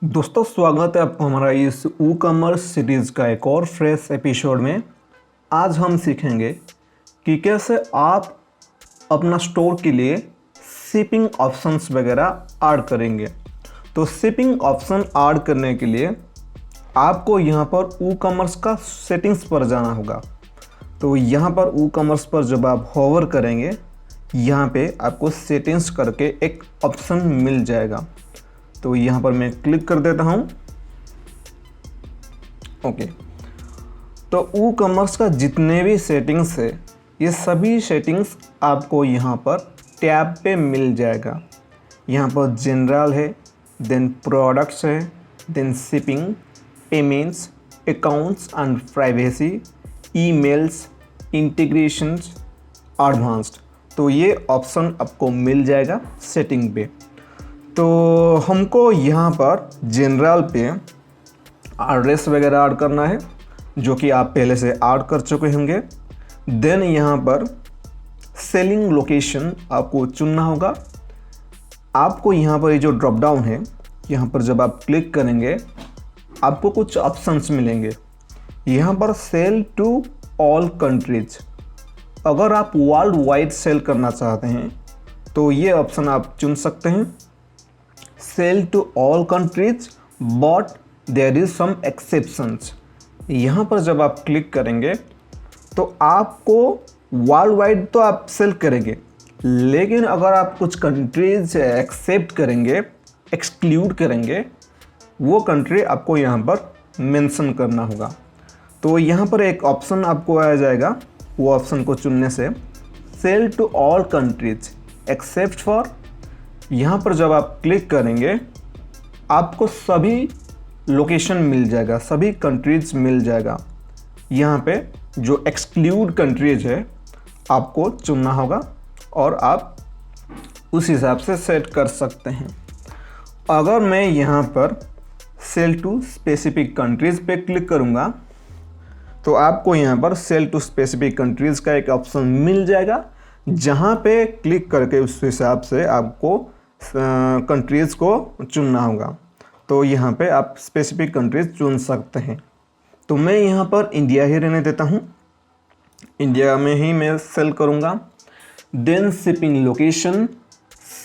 दोस्तों स्वागत है आपको हमारा इस ई कॉमर्स सीरीज़ का एक और फ्रेश एपिसोड में। आज हम सीखेंगे कि कैसे आप अपना स्टोर के लिए शिपिंग ऑप्शंस वगैरह ऐड करेंगे। तो शिपिंग ऑप्शन ऐड करने के लिए आपको यहाँ पर ई कॉमर्स का सेटिंग्स पर जाना होगा। तो यहाँ पर ई कॉमर्स पर जब आप होवर करेंगे, यहाँ पे आपको सेटिंग्स करके एक ऑप्शन मिल जाएगा। तो यहाँ पर मैं क्लिक कर देता हूँ। ओके, तो ई कॉमर्स का जितने भी सेटिंग्स है, ये सभी सेटिंग्स आपको यहाँ पर टैब पे मिल जाएगा। यहाँ पर जनरल है, देन प्रोडक्ट्स है, then shipping, payments, accounts and privacy, emails, integrations, advanced. तो ये ऑप्शन आपको मिल जाएगा सेटिंग पे। तो हमको यहाँ पर जनरल पे एड्रेस वगैरह ऐड करना है, जो कि आप पहले से ऐड कर चुके होंगे। देन यहाँ पर सेलिंग लोकेशन आपको चुनना होगा। आपको यहाँ पर ये जो ड्रॉप डाउन है, यहाँ पर जब आप क्लिक करेंगे आपको कुछ ऑप्शंस मिलेंगे। यहाँ पर सेल टू ऑल कंट्रीज, अगर आप वर्ल्ड वाइड सेल करना चाहते हैं तो ये ऑप्शन आप चुन सकते हैं। Sell to all countries but there is some exceptions. यहाँ पर जब आप क्लिक करेंगे तो आपको वर्ल्ड वाइड तो आप सेल करेंगे, लेकिन अगर आप कुछ कंट्रीज एक्सेप्ट करेंगे, एक्सक्लूड करेंगे, वो कंट्री आपको यहाँ पर मेंशन करना होगा। तो यहाँ पर एक ऑप्शन आपको आ जाएगा, वो ऑप्शन को चुनने से sell to all countries except for, यहाँ पर जब आप क्लिक करेंगे आपको सभी लोकेशन मिल जाएगा, सभी कंट्रीज मिल जाएगा। यहाँ पे जो एक्सक्लूड कंट्रीज है आपको चुनना होगा और आप उस हिसाब से सेट कर सकते हैं। अगर मैं यहाँ पर सेल टू स्पेसिफिक कंट्रीज पे क्लिक करूँगा तो आपको यहाँ पर सेल टू स्पेसिफिक कंट्रीज का एक ऑप्शन मिल जाएगा, जहाँ पे क्लिक करके उस हिसाब से आपको कंट्रीज़ को चुनना होगा। तो यहाँ पे आप स्पेसिफिक कंट्रीज चुन सकते हैं। तो मैं यहाँ पर इंडिया ही रहने देता हूँ, इंडिया में ही मैं सेल करूँगा। Then shipping location,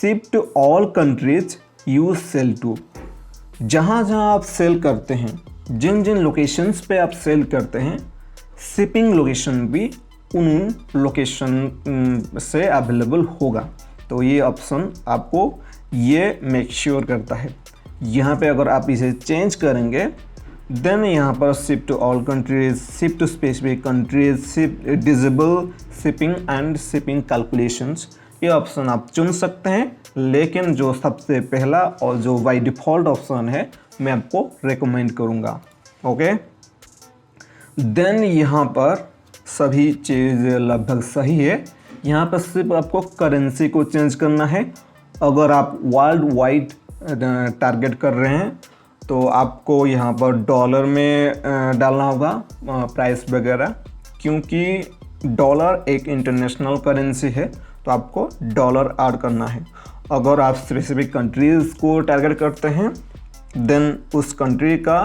ship to all countries use sell to. जहाँ जहाँ आप सेल करते हैं, जिन जिन लोकेशंस पे आप सेल करते हैं, शिपिंग लोकेशन भी उन लोकेशन से अवेलेबल होगा। तो ये ऑप्शन आपको ये मेक श्योर करता है। यहाँ पे अगर आप इसे चेंज करेंगे देन यहाँ पर ship to all countries, ship to specific countries, ship disable shipping and shipping calculations, ये ऑप्शन आप चुन सकते हैं। लेकिन जो सबसे पहला और जो बाय डिफ़ॉल्ट ऑप्शन है मैं आपको रेकमेंड करूँगा। ओके, देन यहाँ पर सभी चीज़ लगभग सही है। यहाँ पर सिर्फ आपको करेंसी को चेंज करना है। अगर आप वर्ल्ड वाइड टारगेट कर रहे हैं तो आपको यहाँ पर डॉलर में डालना होगा प्राइस वगैरह, क्योंकि डॉलर एक इंटरनेशनल करेंसी है, तो आपको डॉलर ऐड करना है। अगर आप स्पेसिफिक कंट्रीज़ को टारगेट करते हैं देन उस कंट्री का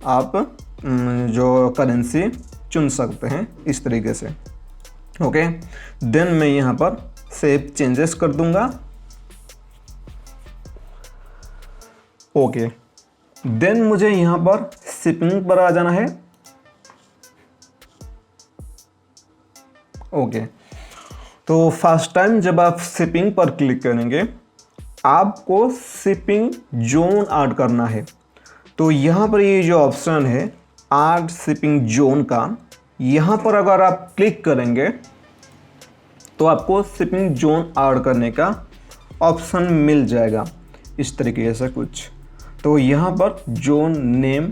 आप जो करेंसी चुन सकते हैं इस तरीके से। ओके, देन मैं यहाँ पर सेव चेंजेस कर दूंगा। ओके, देन मुझे यहाँ पर शिपिंग पर आ जाना है। ओके, तो फर्स्ट टाइम जब आप शिपिंग पर क्लिक करेंगे आपको शिपिंग जोन ऐड करना है। तो यहाँ पर ये जो ऑप्शन है ऐड शिपिंग जोन का, यहाँ पर अगर आप क्लिक करेंगे तो आपको शिपिंग जोन ऐड करने का ऑप्शन मिल जाएगा इस तरीके से कुछ। तो यहाँ पर जोन नेम,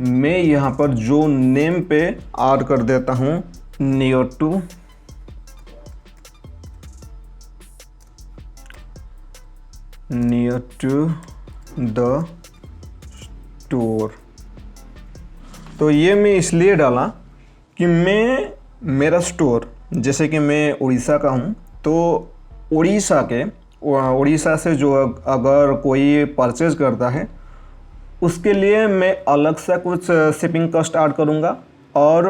मैं यहाँ पर जोन नेम पे ऐड कर देता हूँ नियर टू द स्टोर। तो ये मैं इसलिए डाला कि मेरा स्टोर, जैसे कि मैं उड़ीसा का हूँ, तो उड़ीसा से जो अगर कोई परचेज करता है उसके लिए मैं अलग से कुछ शिपिंग कॉस्ट ऐड करूँगा, और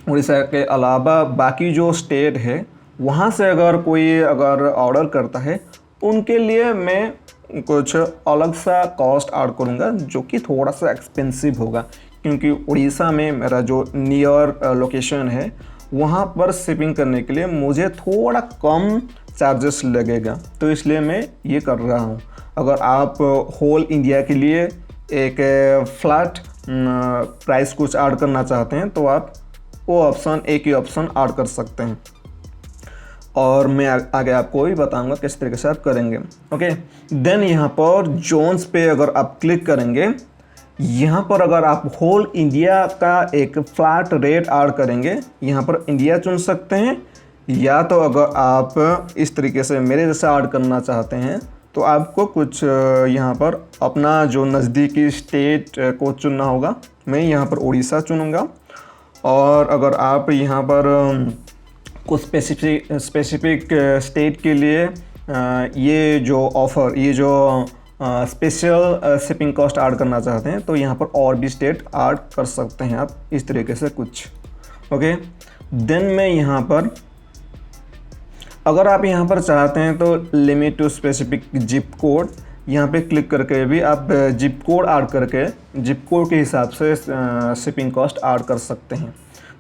उड़ीसा के अलावा बाकी जो स्टेट है वहाँ से अगर कोई ऑर्डर करता है उनके लिए मैं कुछ अलग सा कॉस्ट ऐड करूँगा, जो कि थोड़ा सा एक्सपेंसिव होगा, क्योंकि उड़ीसा में मेरा जो नियर लोकेशन है वहाँ पर शिपिंग करने के लिए मुझे थोड़ा कम चार्जेस लगेगा, तो इसलिए मैं ये कर रहा हूँ। अगर आप होल इंडिया के लिए एक फ्लैट प्राइस कुछ ऐड करना चाहते हैं तो आप वो ऑप्शन, एक ही ऑप्शन ऐड कर सकते हैं, और मैं आगे आपको भी बताऊंगा किस तरीके से आप करेंगे। ओके, देन यहाँ पर जोन्स पे अगर आप क्लिक करेंगे, यहाँ पर अगर आप होल इंडिया का एक फ्लैट रेट ऐड करेंगे, यहाँ पर इंडिया चुन सकते हैं, या तो अगर आप इस तरीके से मेरे जैसा ऐड करना चाहते हैं तो आपको कुछ यहाँ पर अपना जो नज़दीकी स्टेट को चुनना होगा। मैं यहाँ पर उड़ीसा चुनूँगा, और अगर आप यहाँ पर कुछ स्पेसिफिक स्टेट के लिए ये जो ऑफ़र, ये जो स्पेशल शिपिंग कॉस्ट ऐड करना चाहते हैं तो यहाँ पर और भी स्टेट ऐड कर सकते हैं आप इस तरीके से कुछ। ओके, देन मैं यहाँ पर, अगर आप यहाँ पर चाहते हैं तो limit to specific zip code, यहाँ पे क्लिक करके भी आप जिप कोड ऐड करके जिप कोड के हिसाब से शिपिंग कॉस्ट ऐड कर सकते हैं।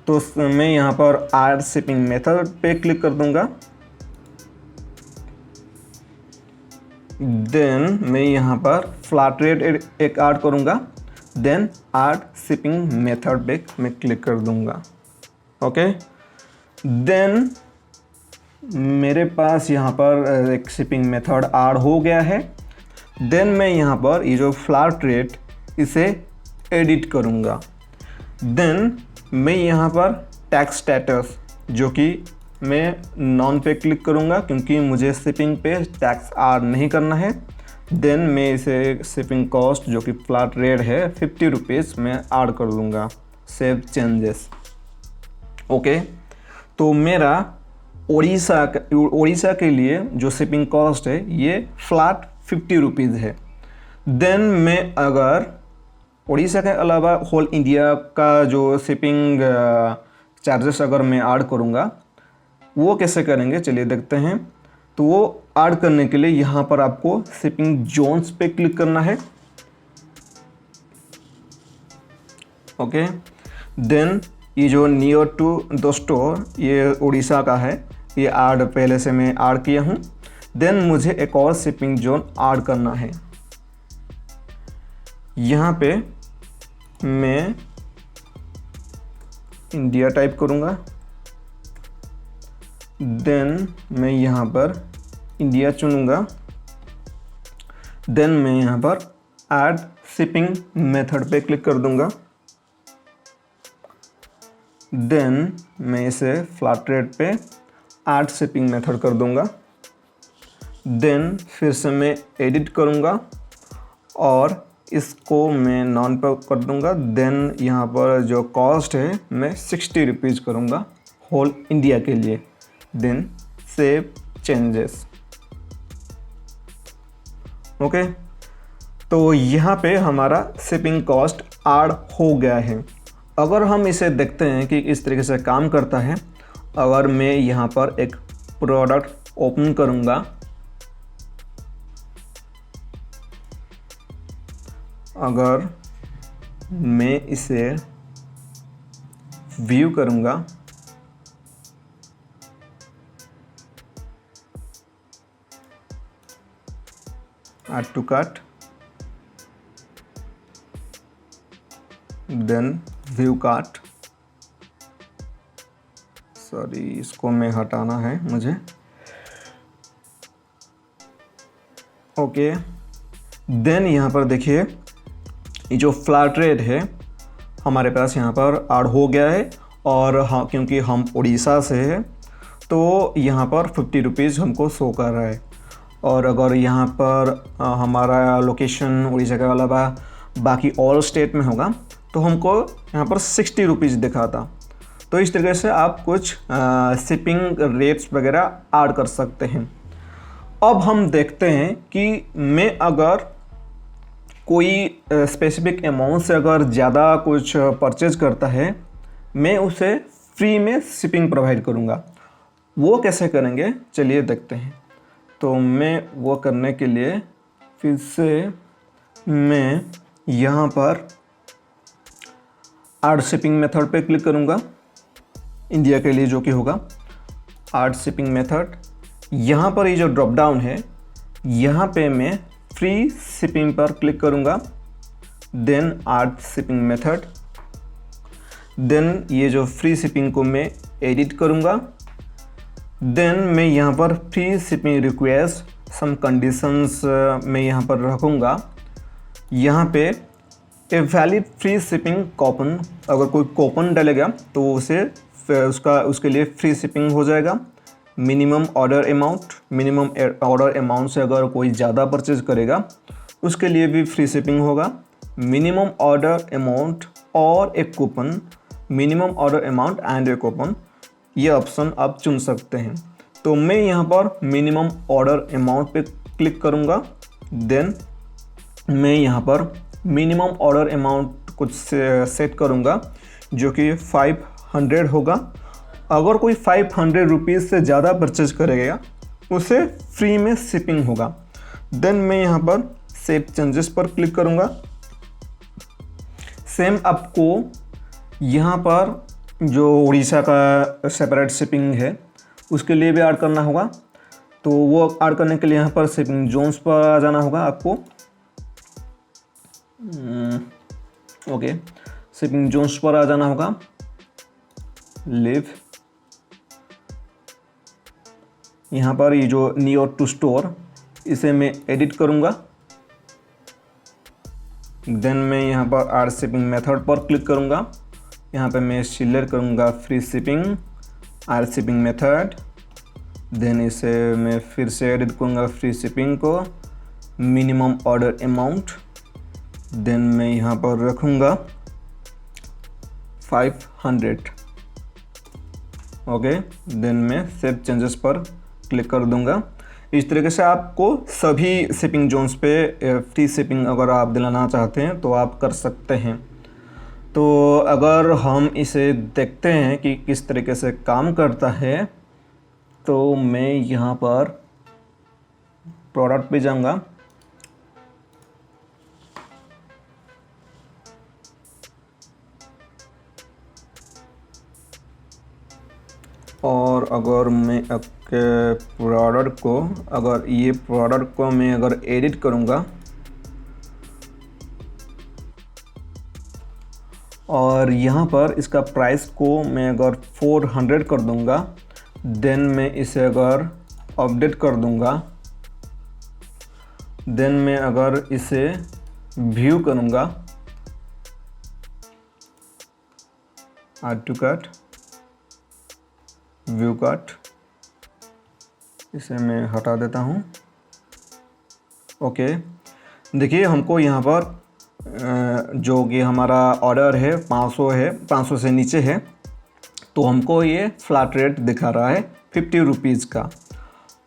तो मैं यहाँ पर ऐड शिपिंग मेथड पे क्लिक कर दूंगा, देन मैं यहाँ पर फ्लैट रेट एक ऐड करूँगा, देन ऐड शिपिंग मेथड पे मैं क्लिक कर दूँगा। ओके, देन मेरे पास यहाँ पर एक शिपिंग मेथड ऐड हो गया है। देन मैं यहाँ पर ये जो फ्लैट रेट इसे एडिट करूँगा। देन मैं यहाँ पर टैक्स स्टेटस, जो कि मैं नॉन पे क्लिक करूँगा क्योंकि मुझे शिपिंग पे टैक्स ऐड नहीं करना है। देन मैं इसे शिपिंग कॉस्ट, जो कि फ्लैट रेट है 50 रुपीज़, मैं ऐड कर दूँगा, सेव चेंजेस। ओके, तो मेरा उड़ीसा के लिए जो शिपिंग कॉस्ट है ये फ्लैट 50 रुपीज़ है। देन मैं अगर उड़ीसा के अलावा होल इंडिया का जो शिपिंग चार्जेस अगर मैं ऐड करूँगा, वो कैसे करेंगे चलिए देखते हैं। तो वो ऐड करने के लिए यहाँ पर आपको शिपिंग जोन्स पे क्लिक करना है। ओके, देन ये जो नियर टू द स्टोर, ये उड़ीसा का है, ये ऐड पहले से मैं ऐड किया हूँ। देन मुझे एक और शिपिंग जोन ऐड करना है। यहाँ पे मैं इंडिया टाइप करूँगा, देन मैं यहाँ पर इंडिया चुनूँगा, देन मैं यहाँ पर ऐड शिपिंग मेथड पे क्लिक कर दूँगा। देन मैं इसे फ्लैट रेट पे ऐड शिपिंग मेथड कर दूँगा। देन फिर से मैं एडिट करूँगा और इसको मैं नॉन पर कर दूँगा। देन यहाँ पर जो कॉस्ट है मैं 60 रुपीज़ करूँगा होल इंडिया के लिए। Then save changes. ओके, तो यहाँ पे हमारा शिपिंग कॉस्ट ऐड हो गया है। अगर हम इसे देखते हैं कि इस तरीके से काम करता है, अगर मैं यहाँ पर एक प्रोडक्ट ओपन करूँगा, अगर मैं इसे व्यू करूँगा, add to cart, then view cart, sorry इसको मैं हटाना है मुझे। ओके, देन यहाँ पर देखिए ये जो फ्लैट रेट है हमारे पास यहाँ पर ऐड हो गया है, और हाँ क्योंकि हम उड़ीसा से हैं तो यहाँ पर 50 रुपीज़ हमको शो कर रहा है। और अगर यहाँ पर हमारा लोकेशन उड़ीसा के अलावा बाकी ऑल स्टेट में होगा तो हमको यहाँ पर 60 रुपीज़ दिखाता। तो इस तरीके से आप कुछ शिपिंग रेट्स वगैरह ऐड कर सकते हैं। अब हम देखते हैं कि मैं अगर कोई स्पेसिफिक अमाउंट से अगर ज़्यादा कुछ परचेज करता है, मैं उसे फ्री में शिपिंग प्रोवाइड करूँगा। वो कैसे करेंगे चलिए देखते हैं। तो मैं वो करने के लिए फिर से मैं यहाँ पर ऐड शिपिंग मेथड पे क्लिक करूँगा, इंडिया के लिए जो कि होगा ऐड शिपिंग मेथड। यहाँ पर ये जो ड्रॉप डाउन है, यहाँ पे मैं फ्री शिपिंग पर क्लिक करूँगा, then add shipping method. Then ये जो फ्री शिपिंग को मैं एडिट करूँगा। देन मैं यहाँ पर free shipping request some conditions मैं यहाँ पर रखूँगा। यहाँ पे a valid free shipping coupon, अगर कोई कूपन डालेगा तो उसे उसके लिए फ्री शिपिंग हो जाएगा। मिनिमम ऑर्डर अमाउंट से अगर कोई ज़्यादा परचेज करेगा उसके लिए भी फ्री शिपिंग होगा। मिनिमम ऑर्डर अमाउंट और एक coupon, minimum order amount and A coupon, ये ऑप्शन आप चुन सकते हैं। तो मैं यहाँ पर मिनिमम ऑर्डर अमाउंट पे क्लिक करूँगा। देन मैं यहाँ पर मिनिमम ऑर्डर अमाउंट कुछ सेट करूँगा जो कि 500 होगा। अगर कोई 500 रुपीज़ से ज़्यादा परचेज करेगा उसे फ्री में शिपिंग होगा। देन मैं यहाँ पर सेव चेंजेस पर क्लिक करूँगा। सेम आपको यहाँ पर जो उड़ीसा का सेपरेट शिपिंग है उसके लिए भी ऐड करना होगा। तो वो ऐड करने के लिए यहाँ पर शिपिंग जोन्स पर आ जाना होगा आपको। ओके, शिपिंग जोन्स पर आ जाना होगा। लिव यहाँ पर ये जो नियर टू स्टोर, इसे मैं एडिट करूँगा। देन मैं यहाँ पर ऐड शिपिंग मेथड पर क्लिक करूँगा। यहाँ पे मैं सिलेक्ट करूँगा free shipping, add shipping method. Then इसे मैं फिर से एडिट करूँगा फ्री शिपिंग को, मिनिमम ऑर्डर अमाउंट। देन मैं यहाँ पर रखूँगा 500। ओके, देन मैं सेव चेंजेस पर क्लिक कर दूंगा। इस तरीके से आपको सभी शिपिंग जोन्स पे फ्री शिपिंग अगर आप दिलाना चाहते हैं तो आप कर सकते हैं। तो अगर हम इसे देखते हैं कि किस तरीके से काम करता है, तो मैं यहाँ पर प्रोडक्ट पे जाऊँगा। और अगर मैं प्रोडक्ट को, अगर ये प्रोडक्ट को मैं अगर एडिट करूँगा और यहाँ पर इसका प्राइस को मैं अगर 400 कर दूँगा, देन मैं इसे अगर अपडेट कर दूँगा, देन मैं अगर इसे व्यू करूँगा, add to cart, view cart, इसे मैं हटा देता हूँ। ओके, देखिए हमको यहाँ पर जो कि हमारा ऑर्डर है 500 है, 500 से नीचे है, तो हमको ये फ्लैट रेट दिखा रहा है 50 रुपीज़ का।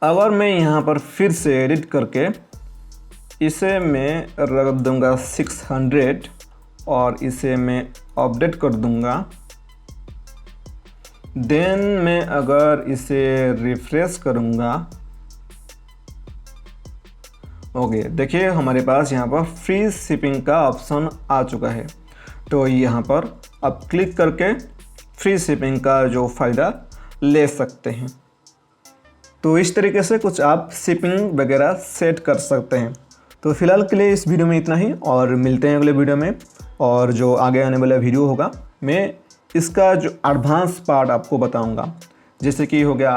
अगर मैं यहाँ पर फिर से एडिट करके इसे मैं रख दूँगा 600 और इसे मैं अपडेट कर दूँगा, देन मैं अगर इसे रिफ्रेश करूँगा, ओके, देखिए हमारे पास यहाँ पर फ्री शिपिंग का ऑप्शन आ चुका है। तो यहाँ पर आप क्लिक करके फ्री शिपिंग का जो फ़ायदा ले सकते हैं। तो इस तरीके से कुछ आप शिपिंग वगैरह सेट कर सकते हैं। तो फिलहाल के लिए इस वीडियो में इतना ही, और मिलते हैं अगले वीडियो में। और जो आगे आने वाला वीडियो होगा मैं इसका जो एडवांस पार्ट आपको बताऊंगा। जैसे कि हो गया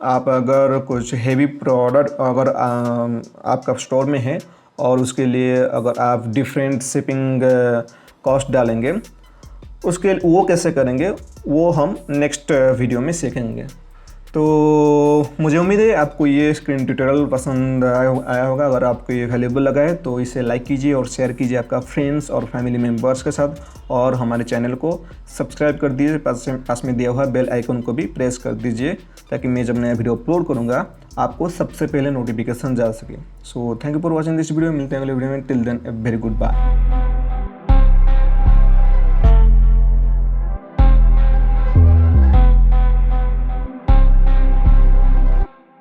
आप अगर कुछ हेवी प्रोडक्ट अगर आपका स्टोर में है और उसके लिए अगर आप डिफरेंट शिपिंग कॉस्ट डालेंगे, उसके वो कैसे करेंगे वो हम नेक्स्ट वीडियो में सीखेंगे। तो मुझे उम्मीद है आपको ये स्क्रीन ट्यूटोरियल पसंद आया होगा। अगर आपको ये वैल्यूएबल लगा है तो इसे लाइक कीजिए और शेयर कीजिए आपका फ्रेंड्स और फैमिली मेम्बर्स के साथ, और हमारे चैनल को सब्सक्राइब कर दीजिए। पास में दिया हुआ बेल आइकन को भी प्रेस कर दीजिए ताकि मैं जब नया वीडियो अपलोड करूँगा आपको सबसे पहले नोटिफिकेशन जा सके। So thank you for watching this video. मिलते हैं अगले वीडियो में। Till then a very good bye.